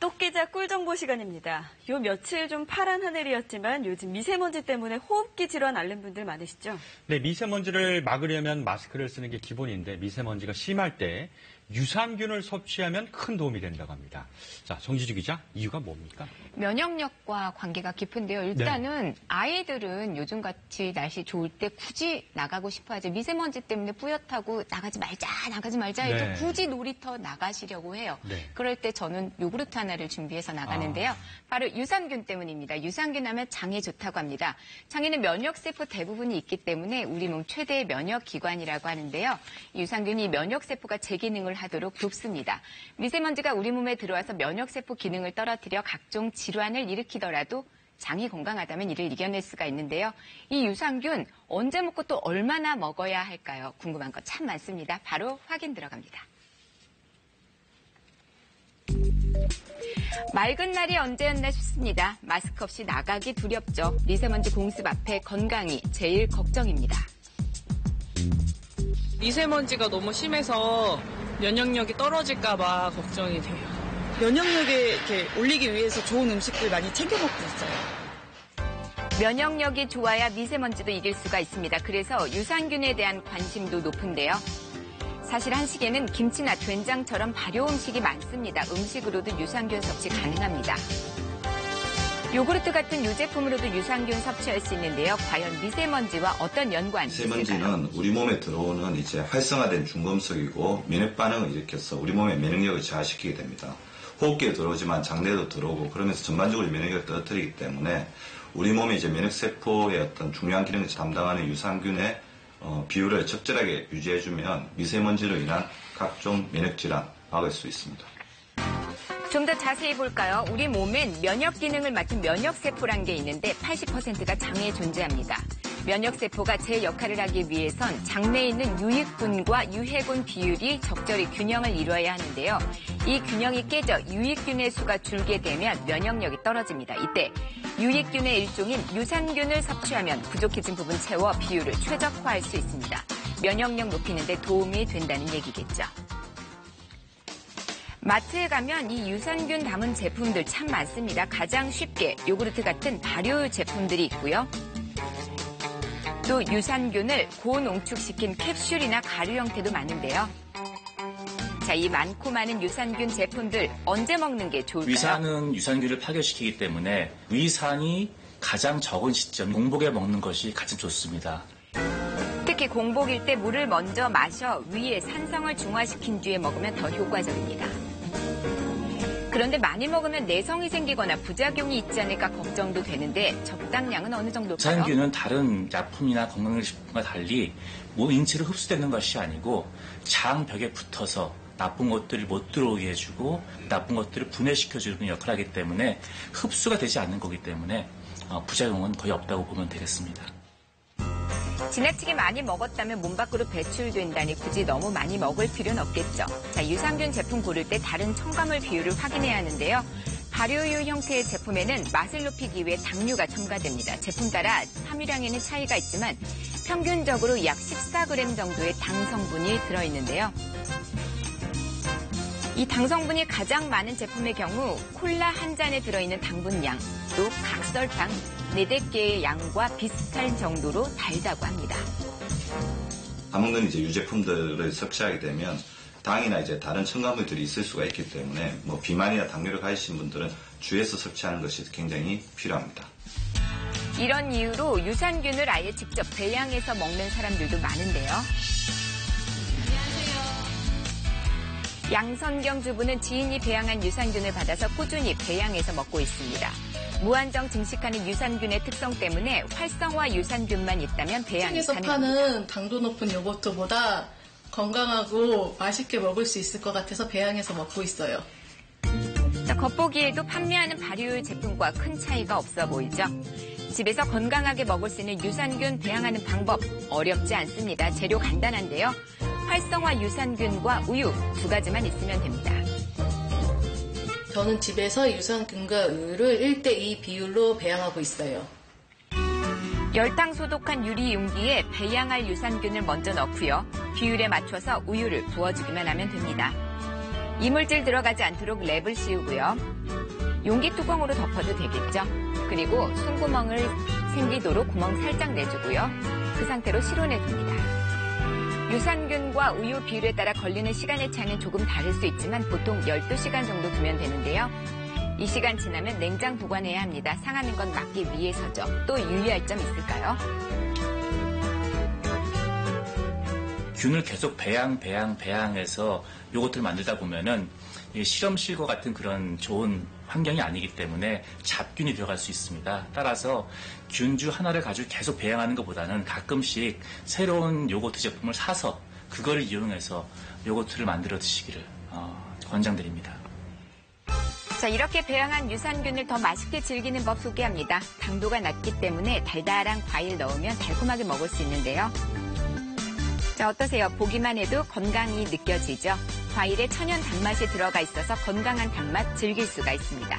똑기자 꿀정보 시간입니다. 요 며칠 좀 파란 하늘이었지만 요즘 미세먼지 때문에 호흡기 질환 앓는 분들 많으시죠? 네, 미세먼지를 막으려면 마스크를 쓰는 게 기본인데 미세먼지가 심할 때 유산균을 섭취하면 큰 도움이 된다고 합니다. 자, 정지주 기자, 이유가 뭡니까? 면역력과 관계가 깊은데요. 일단은 아이들은 요즘같이 날씨 좋을 때 굳이 나가고 싶어 하죠. 미세먼지 때문에 뿌옇다고 나가지 말자 해도 굳이 놀이터 나가시려고 해요. 그럴 때 저는 요구르트 하나를 준비해서 나가는데요. 바로 유산균 때문입니다. 유산균 하면 장에 좋다고 합니다. 장에는 면역세포 대부분이 있기 때문에 우리 몸 최대의 면역기관이라고 하는데요. 유산균이 면역세포가 제 기능을 하도록 돕습니다. 미세먼지가 우리 몸에 들어와서 면역세포 기능을 떨어뜨려 각종 질환을 일으키더라도 장이 건강하다면 이를 이겨낼 수가 있는데요. 이 유산균 언제 먹고 또 얼마나 먹어야 할까요? 궁금한 거 참 많습니다. 바로 확인 들어갑니다. 맑은 날이 언제였나 싶습니다. 마스크 없이 나가기 두렵죠. 미세먼지 공습 앞에 건강이 제일 걱정입니다. 미세먼지가 너무 심해서 면역력이 떨어질까 봐 걱정이 돼요. 면역력을 이렇게 올리기 위해서 좋은 음식들 많이 챙겨 먹고 있어요. 면역력이 좋아야 미세먼지도 이길 수가 있습니다. 그래서 유산균에 대한 관심도 높은데요. 사실 한식에는 김치나 된장처럼 발효 음식이 많습니다. 음식으로도 유산균 섭취 가능합니다. 요구르트 같은 유제품으로도 유산균 섭취할 수 있는데요. 과연 미세먼지와 어떤 연관이 있을까요? 미세먼지는 우리 몸에 들어오는 이제 활성화된 중금속이고 면역 반응을 일으켜서 우리 몸의 면역력을 저하시키게 됩니다. 호흡기에 들어오지만 장내도 들어오고 그러면서 전반적으로 면역력을 떨어뜨리기 때문에 우리 몸의 이제 면역세포의 어떤 중요한 기능을 담당하는 유산균의 비율을 적절하게 유지해주면 미세먼지로 인한 각종 면역질환 막을 수 있습니다. 좀 더 자세히 볼까요? 우리 몸엔 면역 기능을 맡은 면역세포란 게 있는데 80%가 장에 존재합니다. 면역세포가 제 역할을 하기 위해선 장내에 있는 유익균과 유해균 비율이 적절히 균형을 이루어야 하는데요. 이 균형이 깨져 유익균의 수가 줄게 되면 면역력이 떨어집니다. 이때 유익균의 일종인 유산균을 섭취하면 부족해진 부분 채워 비율을 최적화할 수 있습니다. 면역력 높이는 데 도움이 된다는 얘기겠죠. 마트에 가면 이 유산균 담은 제품들 참 많습니다. 가장 쉽게 요구르트 같은 발효 제품들이 있고요. 또 유산균을 고농축시킨 캡슐이나 가루 형태도 많은데요. 자, 이 많고 많은 유산균 제품들 언제 먹는 게 좋을까요? 위산은 유산균을 파괴시키기 때문에 위산이 가장 적은 시점, 공복에 먹는 것이 가장 좋습니다. 특히 공복일 때 물을 먼저 마셔 위에 산성을 중화시킨 뒤에 먹으면 더 효과적입니다. 그런데 많이 먹으면 내성이 생기거나 부작용이 있지 않을까 걱정도 되는데 적당량은 어느 정도일까요? 유산균은 다른 약품이나 건강식품과 달리 몸 인체로 흡수되는 것이 아니고 장벽에 붙어서 나쁜 것들을 못 들어오게 해주고 나쁜 것들을 분해시켜주는 역할을 하기 때문에 흡수가 되지 않는 거기 때문에 부작용은 거의 없다고 보면 되겠습니다. 지나치게 많이 먹었다면 몸 밖으로 배출된다니 굳이 너무 많이 먹을 필요는 없겠죠. 자, 유산균 제품 고를 때 다른 첨가물 비율을 확인해야 하는데요. 발효유 형태의 제품에는 맛을 높이기 위해 당류가 첨가됩니다. 제품 따라 함유량에는 차이가 있지만 평균적으로 약 14g 정도의 당 성분이 들어있는데요. 이 당 성분이 가장 많은 제품의 경우 콜라 한 잔에 들어있는 당분량, 또 각설탕 4개의 양과 비슷한 정도로 달다고 합니다. 다 먹는 이제 유제품들을 섭취하게 되면 당이나 이제 다른 첨가물들이 있을 수가 있기 때문에 비만이나 당뇨를 가지신 분들은 주의해서 섭취하는 것이 굉장히 필요합니다. 이런 이유로 유산균을 아예 직접 배양해서 먹는 사람들도 많은데요. 양선경 주부는 지인이 배양한 유산균을 받아서 꾸준히 배양해서 먹고 있습니다. 무한정 증식하는 유산균의 특성 때문에 활성화 유산균만 있다면 배양이 시중에서 가능합니다. 파는 당도 높은 요거트보다 건강하고 맛있게 먹을 수 있을 것 같아서 배양해서 먹고 있어요. 자, 겉보기에도 판매하는 발효 제품과 큰 차이가 없어 보이죠? 집에서 건강하게 먹을 수 있는 유산균 배양하는 방법 어렵지 않습니다. 재료 간단한데요. 활성화 유산균과 우유 2가지만 있으면 됩니다. 저는 집에서 유산균과 우유를 1:2 비율로 배양하고 있어요. 열탕 소독한 유리 용기에 배양할 유산균을 먼저 넣고요. 비율에 맞춰서 우유를 부어주기만 하면 됩니다. 이물질 들어가지 않도록 랩을 씌우고요. 용기 뚜껑으로 덮어도 되겠죠. 그리고 숨구멍을 생기도록 구멍 살짝 내주고요. 그 상태로 실온해둡니다. 유산균과 우유 비율에 따라 걸리는 시간의 차이는 조금 다를 수 있지만 보통 12시간 정도 두면 되는데요. 이 시간 지나면 냉장 보관해야 합니다. 상하는 건 막기 위해서죠. 또 유의할 점 있을까요? 균을 계속 배양해서 요거트를 만들다 보면은 실험실과 같은 그런 좋은 환경이 아니기 때문에 잡균이 들어갈 수 있습니다. 따라서 균주 하나를 가지고 계속 배양하는 것보다는 가끔씩 새로운 요거트 제품을 사서 그걸 이용해서 요거트를 만들어 드시기를 권장드립니다. 자, 이렇게 배양한 유산균을 더 맛있게 즐기는 법 소개합니다. 당도가 낮기 때문에 달달한 과일 넣으면 달콤하게 먹을 수 있는데요. 자, 어떠세요? 보기만 해도 건강이 느껴지죠? 과일에 천연 단맛이 들어가 있어서 건강한 단맛 즐길 수가 있습니다.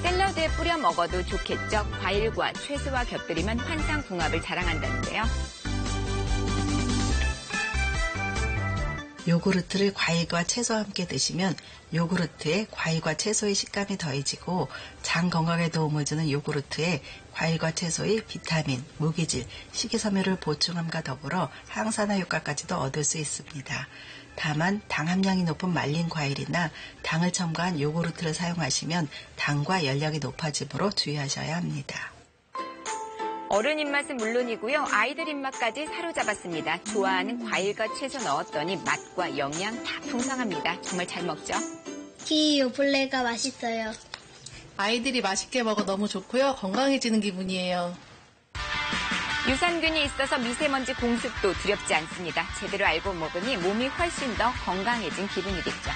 샐러드에 뿌려 먹어도 좋겠죠? 과일과 채소와 곁들이면 환상궁합을 자랑한다는데요. 요구르트를 과일과 채소와 함께 드시면 요구르트에 과일과 채소의 식감이 더해지고 장 건강에 도움을 주는 요구르트에 과일과 채소의 비타민, 무기질, 식이섬유를 보충함과 더불어 항산화 효과까지도 얻을 수 있습니다. 다만 당 함량이 높은 말린 과일이나 당을 첨가한 요구르트를 사용하시면 당과 열량이 높아지므로 주의하셔야 합니다. 어른 입맛은 물론이고요. 아이들 입맛까지 사로잡았습니다. 좋아하는 과일과 채소 넣었더니 맛과 영양 다 풍성합니다. 정말 잘 먹죠? 키위 요플레가 맛있어요. 아이들이 맛있게 먹어 너무 좋고요. 건강해지는 기분이에요. 유산균이 있어서 미세먼지 공습도 두렵지 않습니다. 제대로 알고 먹으니 몸이 훨씬 더 건강해진 기분이겠죠.